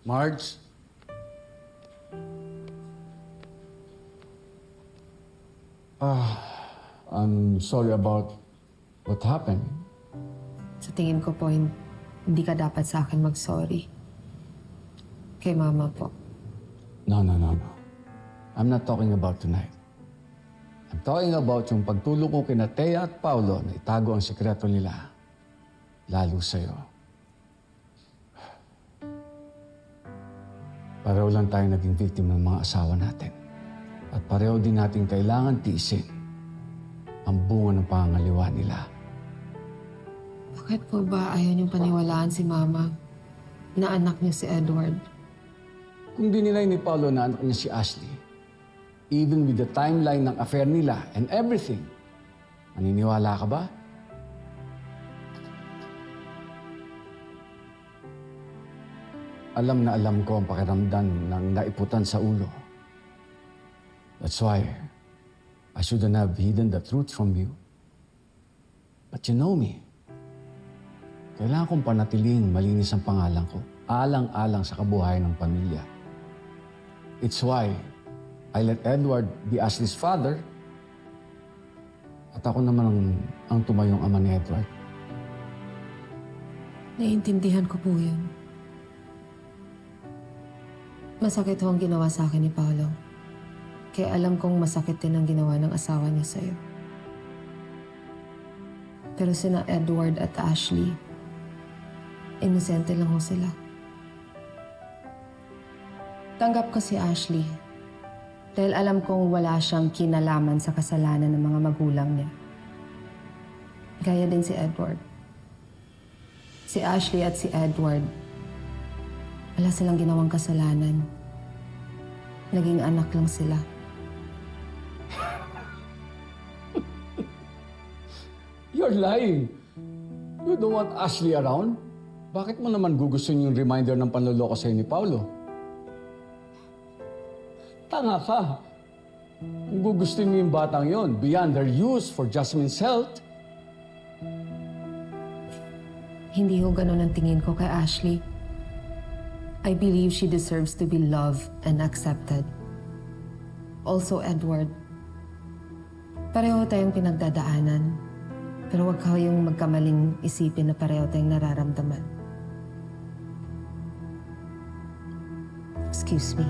Marge? I'm sorry about what happened. Sa tingin ko po, hindi ka dapat sa akin mag-sorry. Kay Mama po. No. I'm not talking about tonight. I'm talking about yung pagtulong ko kina Thea at Paolo na itago ang sikreto nila. Lalo sa'yo. Pareho lang tayo naging victim ng mga asawa natin. At pareho din natin kailangan tiisin ang bunga ng pangangaliwa nila. Bakit po ba ayaw niyong paniwalaan si Mama na anak niyo si Edward? Kung dinilay ni Paolo na anak niya si Ashley, even with the timeline ng affair nila and everything, maniniwala ka ba? Alam na alam ko ang pakiramdam ng naiputan sa ulo. That's why I shouldn't have hidden the truth from you. But you know me. Kailangan kong panatilihin malinis ang pangalan ko, alang-alang sa kabuhayan ng pamilya. It's why I let Edward be Ashley's father at ako naman ang tumayong ama ni Edward. Naiintindihan ko po yun. Masakit ho ang ginawa sa akin ni Paolo. Kaya alam kong masakit din ang ginawa ng asawa niya sa'yo. Pero sina Edward at Ashley, inosente lang ho sila. Tanggap ko si Ashley dahil alam kong wala siyang kinalaman sa kasalanan ng mga magulang niya. Gaya din si Edward. Si Ashley at si Edward, wala silang ginawang kasalanan. Naging anak lang sila. You're lying. You don't want Ashley around? Bakit mo naman gugustuhin yung reminder ng panloloko sa'yo ni Paolo? Tanga ka. Kung gugustuhin mo yung batang yon, beyond their use for Jasmine's health, Hindi ho ganun ang tingin ko kay Ashley. I believe she deserves to be loved and accepted. Also, Edward. Pareho tayong pinagdadaanan. Pero huwag kayong magkamaling isipin na pareho tayong nararamdaman. Excuse me.